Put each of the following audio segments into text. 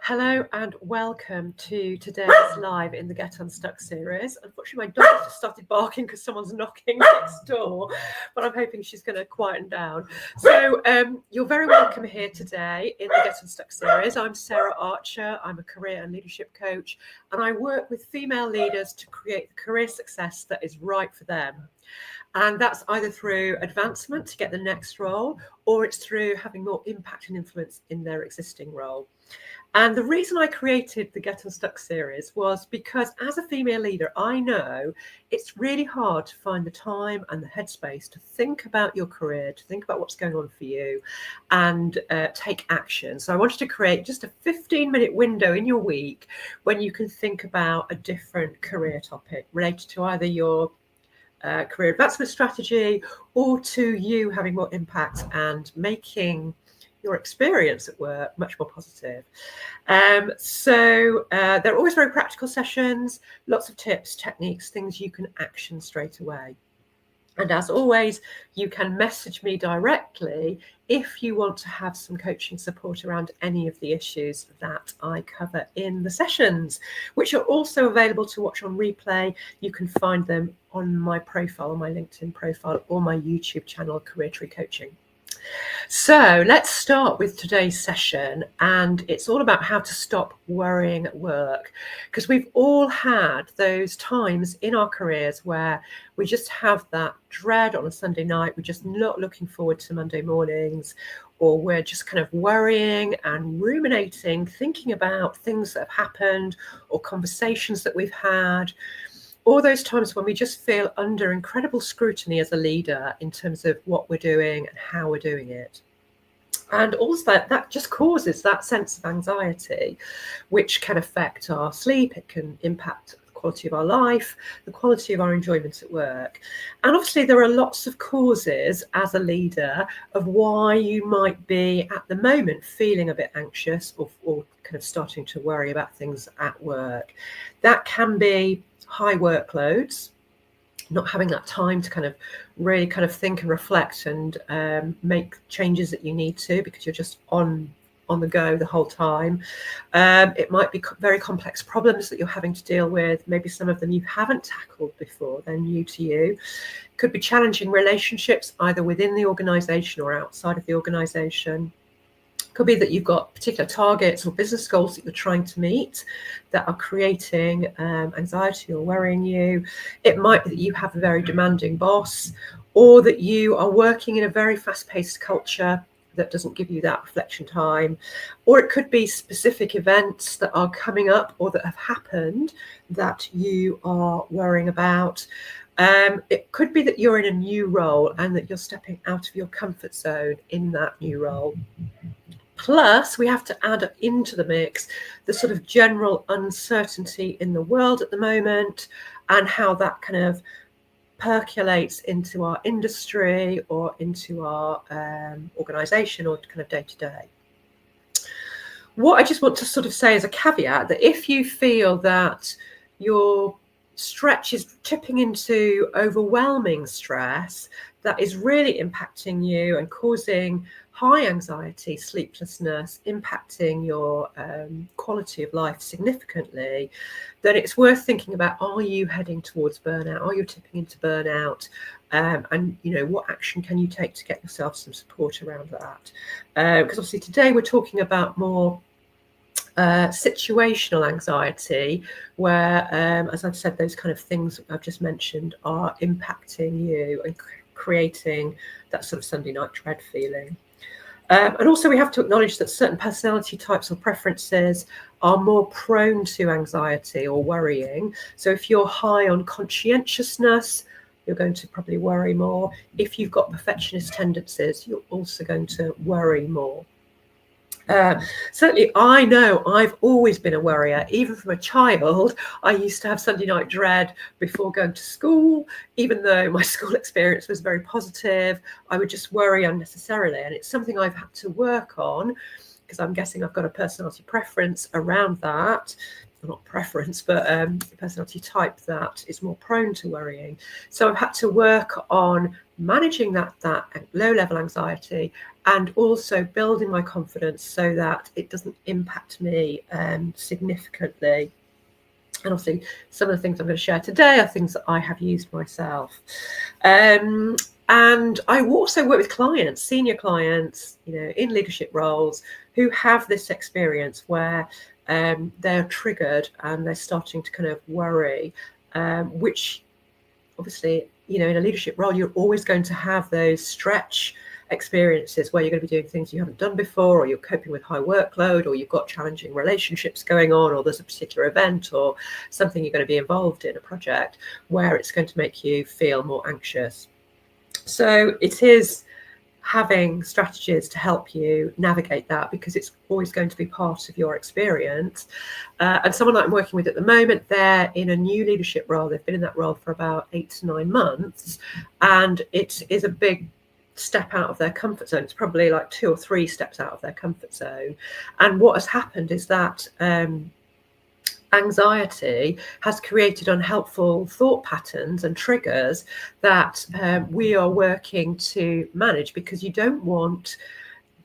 Hello and welcome to today's live in the Get Unstuck series. Unfortunately, my dog just started barking because someone's knocking next door, but I'm hoping she's going to quieten down. So you're very welcome here today in the Get Unstuck series. I'm Sarah Archer. I'm a career and leadership coach, and I work with female leaders to create the career success that is right for them. And that's either through advancement to get the next role, or it's through having more impact and influence in their existing role. And the reason I created the Get Unstuck series was because as a female leader, I know it's really hard to find the time and the headspace to think about your career, to think about what's going on for you and take action. So I wanted to create just a 15-minute window in your week when you can think about a different career topic related to either your career advancement strategy or to you having more impact and making your experience at work much more positive. So they're always very practical sessions, lots of tips, techniques, things you can action straight away. And as always, you can message me directly if you want to have some coaching support around any of the issues that I cover in the sessions, which are also available to watch on replay. You can find them on my profile, on my LinkedIn profile, or my YouTube channel, Career Tree Coaching. So let's start with today's session, and it's all about how to stop worrying at work, because we've all had those times in our careers where we just have that dread on a Sunday night. We're just not looking forward to Monday mornings, or we're just kind of worrying and ruminating, thinking about things that have happened or conversations that we've had. All those times when we just feel under incredible scrutiny as a leader in terms of what we're doing and how we're doing it. And also that just causes that sense of anxiety, which can affect our sleep. It can impact the quality of our life, the quality of our enjoyment at work. And obviously there are lots of causes as a leader of why you might be at the moment feeling a bit anxious or kind of starting to worry about things at work. That can be high workloads, not having that time to kind of really kind of think and reflect and make changes that you need to, because you're just on the go the whole time. It might be very complex problems that you're having to deal with. Maybe some of them you haven't tackled before, they're new to you. Could be challenging relationships either within the organization or outside of the organization. Could be that you've got particular targets or business goals that you're trying to meet that are creating anxiety or worrying you. It might be that you have a very demanding boss, or that you are working in a very fast-paced culture that doesn't give you that reflection time. Or it could be specific events that are coming up or that have happened that you are worrying about. It could be that you're in a new role and that you're stepping out of your comfort zone in that new role. Plus, we have to add into the mix the sort of general uncertainty in the world at the moment and how that kind of percolates into our industry or into our organisation or kind of day to day. What I just want to sort of say as a caveat, that if you feel that your stretch is tipping into overwhelming stress that is really impacting you and causing high anxiety, sleeplessness, impacting your quality of life significantly, then it's worth thinking about, are you heading towards burnout? Are you tipping into burnout? And, you know, what action can you take to get yourself some support around that? Because obviously today we're talking about more situational anxiety, where, as I've said, those kind of things I've just mentioned are impacting you and creating that sort of Sunday night dread feeling. And also we have to acknowledge that certain personality types or preferences are more prone to anxiety or worrying. So if you're high on conscientiousness, you're going to probably worry more. If you've got perfectionist tendencies, you're also going to worry more. Certainly, I know I've always been a worrier. Even from a child, I used to have Sunday night dread before going to school. Even though my school experience was very positive, I would just worry unnecessarily. And it's something I've had to work on, because I'm guessing I've got a personality preference around that. Not preference, but a personality type that is more prone to worrying. So I've had to work on managing that low level anxiety, and also building my confidence so that it doesn't impact me significantly. And obviously, some of the things I'm going to share today are things that I have used myself. And I also work with clients, senior clients, in leadership roles, who have this experience where they're triggered and they're starting to kind of worry, which obviously, in a leadership role, you're always going to have those stretch experiences where you're going to be doing things you haven't done before, or you're coping with high workload, or you've got challenging relationships going on, or there's a particular event or something you're going to be involved in, a project where it's going to make you feel more anxious. So it is having strategies to help you navigate that, because it's always going to be part of your experience. And someone that I'm working with at the moment, they're in a new leadership role. They've been in that role for about 8 to 9 months, and it is a big step out of their comfort zone. It's probably like 2 or 3 steps out of their comfort zone. And what has happened is that anxiety has created unhelpful thought patterns and triggers that we are working to manage, because you don't want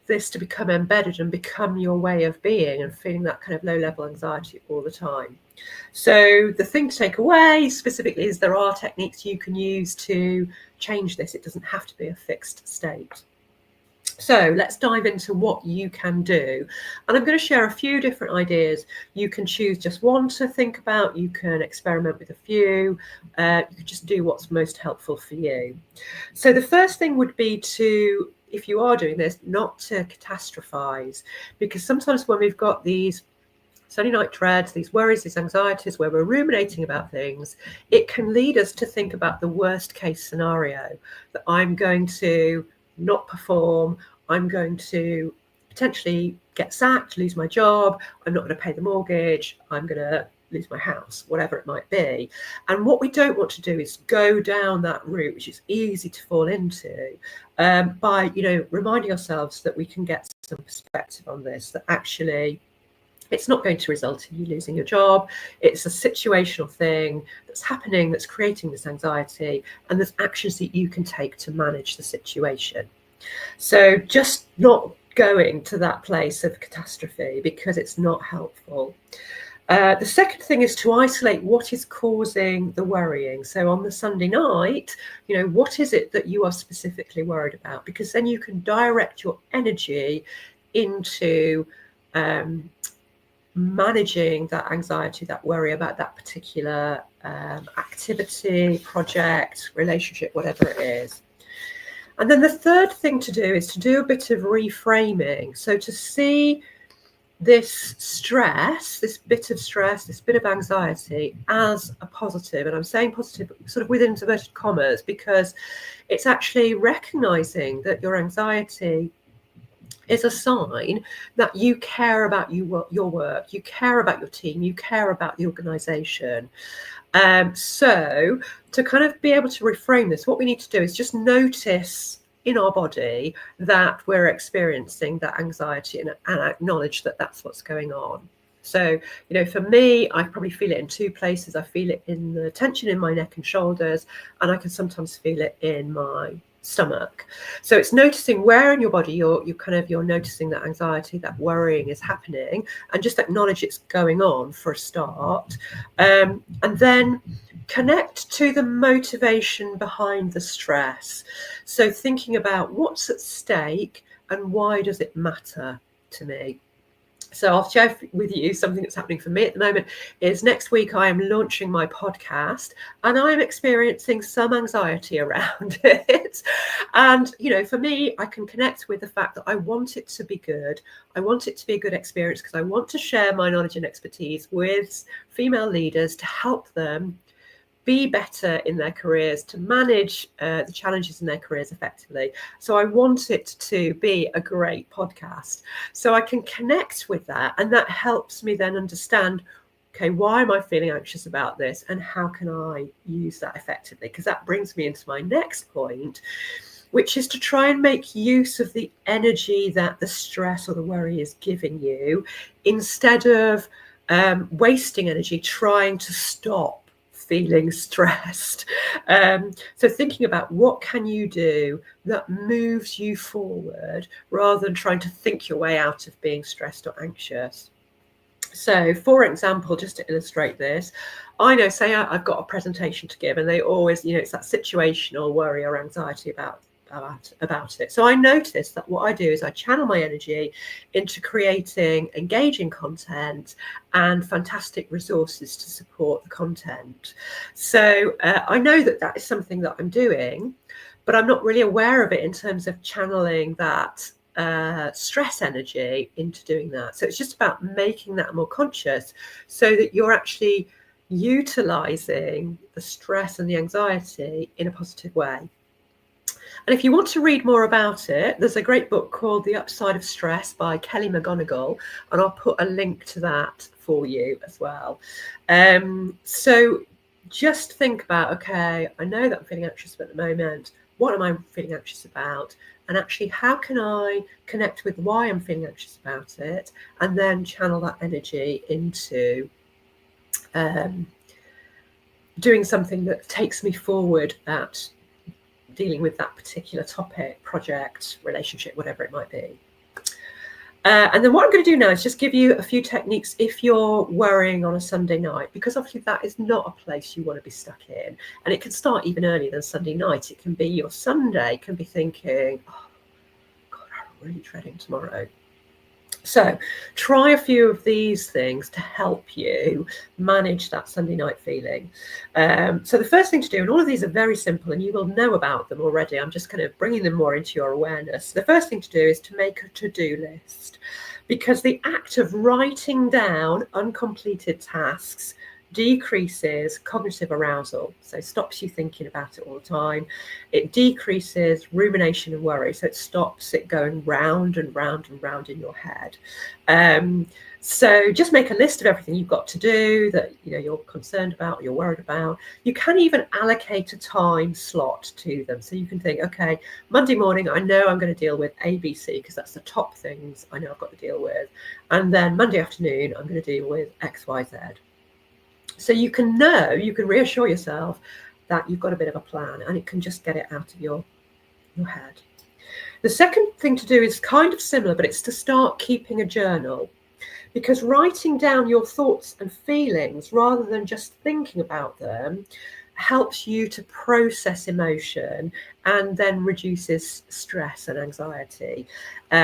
this to become embedded and become your way of being and feeling that kind of low level anxiety all the time. So the thing to take away specifically is there are techniques you can use to change this. It doesn't have to be a fixed state. So let's dive into what you can do. And I'm going to share a few different ideas. You can choose just one to think about. You can experiment with a few. You can just do what's most helpful for you. So the first thing would be to, if you are doing this, not to catastrophize, because sometimes when we've got these Sunday night dreads, these worries, these anxieties, where we're ruminating about things, it can lead us to think about the worst case scenario, that I'm going to not perform, I'm going to potentially get sacked, lose my job, I'm not going to pay the mortgage, I'm going to lose my house, whatever it might be. And what we don't want to do is go down that route, which is easy to fall into, by reminding ourselves that we can get some perspective on this, that actually it's not going to result in you losing your job. It's a situational thing that's happening, that's creating this anxiety, and there's actions that you can take to manage the situation. So just not going to that place of catastrophe, because it's not helpful. The second thing is to isolate what is causing the worrying. So on the Sunday night, what is it that you are specifically worried about? Because then you can direct your energy into managing that anxiety, that worry about that particular activity, project, relationship, whatever it is. And then the third thing to do is to do a bit of reframing. So to see this stress, this bit of anxiety as a positive. And I'm saying positive sort of within inverted commas, because it's actually recognizing that your anxiety is a sign that you care about your work, you care about your team, you care about the organization. So to kind of be able to reframe this, what we need to do is just notice in our body that we're experiencing that anxiety, and acknowledge that that's what's going on. So, for me, I probably feel it in 2 places. I feel it in the tension in my neck and shoulders, and I can sometimes feel it in my stomach. So it's noticing where in your body you're noticing that anxiety, that worrying is happening, and just acknowledge it's going on for a start, and then connect to the motivation behind the stress. So thinking about what's at stake and why does it matter to me. So I'll share with you something that's happening for me at the moment. Is next week I am launching my podcast, and I'm experiencing some anxiety around it. And, for me, I can connect with the fact that I want it to be good. I want it to be a good experience, because I want to share my knowledge and expertise with female leaders to help them be better in their careers, to manage the challenges in their careers effectively. So I want it to be a great podcast. So I can connect with that, and that helps me then understand, okay, why am I feeling anxious about this, and how can I use that effectively? Because that brings me into my next point, which is to try and make use of the energy that the stress or the worry is giving you, instead of wasting energy trying to stop feeling stressed. So thinking about what can you do that moves you forward rather than trying to think your way out of being stressed or anxious. So, for example, just to illustrate this, I know, say I've got a presentation to give, and they always, it's that situational worry or anxiety about it. So I notice that what I do is I channel my energy into creating engaging content and fantastic resources to support the content. So I know that is something that I'm doing, but I'm not really aware of it in terms of channeling that stress energy into doing that. So it's just about making that more conscious so that you're actually utilizing the stress and the anxiety in a positive way. And if you want to read more about it, there's a great book called The Upside of Stress by Kelly McGonigal, and I'll put a link to that for you as well. So just think about, okay, I know that I'm feeling anxious at the moment. What am I feeling anxious about? And actually, how can I connect with why I'm feeling anxious about it, and then channel that energy into doing something that takes me forward at dealing with that particular topic, project, relationship, whatever it might be. And then what I'm going to do now is just give you a few techniques if you're worrying on a Sunday night, because obviously that is not a place you want to be stuck in. And it can start even earlier than Sunday night. It can be your Sunday, it can be thinking, oh, God, I'm really dreading tomorrow. So try a few of these things to help you manage that Sunday night feeling. So the first thing to do, and all of these are very simple and you will know about them already, I'm just kind of bringing them more into your awareness. The first thing to do is to make a to-do list, because the act of writing down uncompleted tasks decreases cognitive arousal, so stops you thinking about it all the time. It decreases rumination and worry, so it stops it going round and round and round in your head. So just make a list of everything you've got to do that you're concerned about, you're worried about. You can even allocate a time slot to them, so you can think, okay, Monday morning I know I'm going to deal with ABC because that's the top things I know I've got to deal with, and then Monday afternoon I'm going to deal with XYZ. So you can reassure yourself that you've got a bit of a plan, and it can just get it out of your head. The second thing to do is kind of similar, but it's to start keeping a journal, because writing down your thoughts and feelings rather than just thinking about them helps you to process emotion and then reduces stress and anxiety.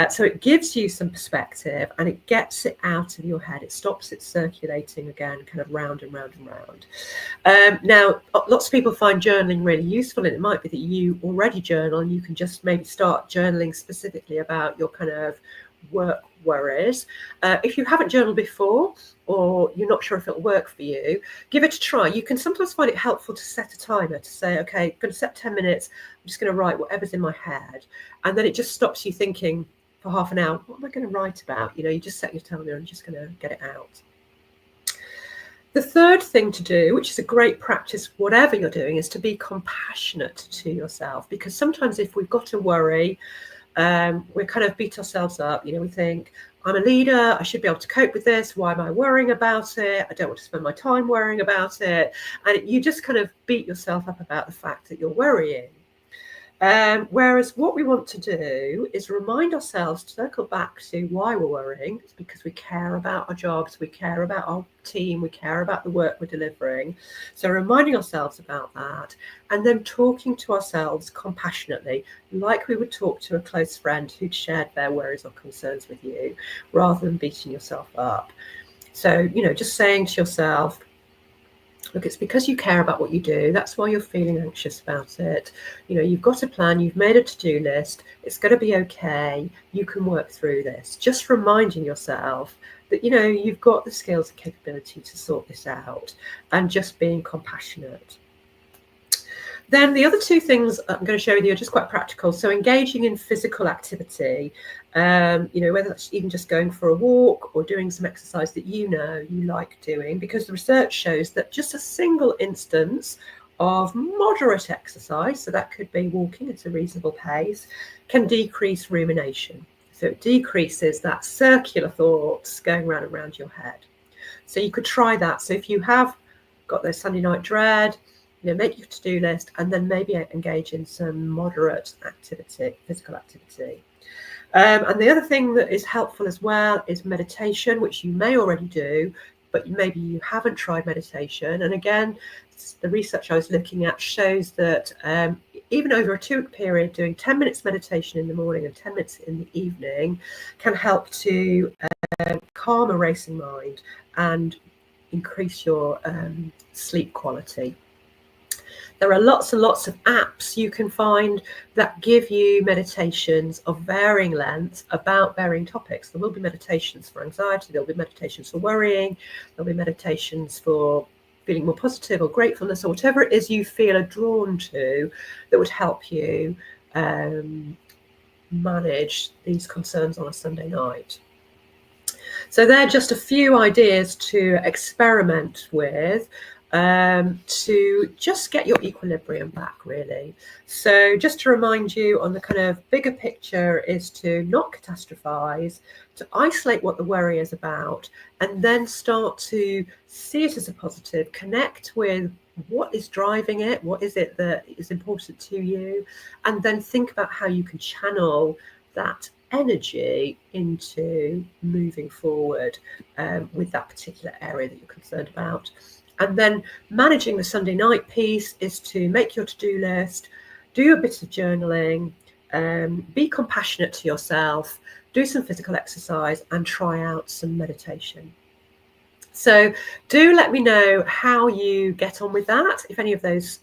So it gives you some perspective and it gets it out of your head. It stops it circulating again, kind of round and round and round. Now, lots of people find journaling really useful, and it might be that you already journal and you can just maybe start journaling specifically about your kind of work worries. If you haven't journaled before, or you're not sure if it'll work for you, give it a try. You can sometimes find it helpful to set a timer to say, okay, I'm going to set 10 minutes. I'm just going to write whatever's in my head. And then it just stops you thinking for half an hour, what am I going to write about? You just set your timer and just going to get it out. The third thing to do, which is a great practice, whatever you're doing, is to be compassionate to yourself. Because sometimes if we've got to worry, we kind of beat ourselves up. We think, I'm a leader, I should be able to cope with this. Why am I worrying about it? I don't want to spend my time worrying about it. And you just kind of beat yourself up about the fact that you're worrying. Whereas what we want to do is remind ourselves to circle back to why we're worrying. It's because we care about our jobs, we care about our team, we care about the work we're delivering. So reminding ourselves about that, and then talking to ourselves compassionately, like we would talk to a close friend who'd shared their worries or concerns with you, rather than beating yourself up. So, just saying to yourself, look, it's because you care about what you do. That's why you're feeling anxious about it. You've got a plan, you've made a to-do list. It's going to be okay. You can work through this. Just reminding yourself that, you've got the skills and capability to sort this out, and just being compassionate. Then the other two things I'm going to share with you are just quite practical. So engaging in physical activity, whether that's even just going for a walk or doing some exercise that you like doing, because the research shows that just a single instance of moderate exercise, so that could be walking at a reasonable pace, can decrease rumination. So it decreases that circular thoughts going round and round your head. So you could try that. So if you have got those Sunday night dread, make your to-do list, and then maybe engage in some moderate activity, physical activity. And the other thing that is helpful as well is meditation, which you may already do, but maybe you haven't tried meditation. And again, the research I was looking at shows that even over a 2-week period, doing 10 minutes meditation in the morning and 10 minutes in the evening can help to calm a racing mind and increase your sleep quality. There are lots and lots of apps you can find that give you meditations of varying lengths about varying topics. There will be meditations for anxiety, there'll be meditations for worrying, there'll be meditations for feeling more positive or gratefulness, or whatever it is you feel are drawn to that would help you manage these concerns on a Sunday night. So they're just a few ideas to experiment with to just get your equilibrium back, really. So just to remind you, on the kind of bigger picture is to not catastrophize, to isolate what the worry is about, and then start to see it as a positive, connect with what is driving it, what is it that is important to you, and then think about how you can channel that energy into moving forward with that particular area that you're concerned about. And then managing the Sunday night piece is to make your to-do list, do a bit of journaling, be compassionate to yourself, do some physical exercise, and try out some meditation. So do let me know how you get on with that, if any of those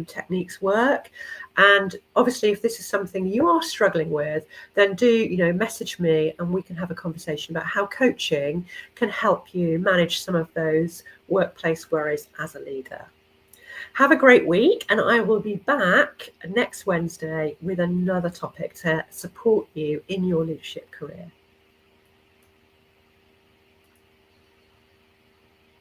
techniques work. And obviously, if this is something you are struggling with, then do message me and we can have a conversation about how coaching can help you manage some of those workplace worries as a leader. Have a great week, and I will be back next Wednesday with another topic to support you in your leadership career.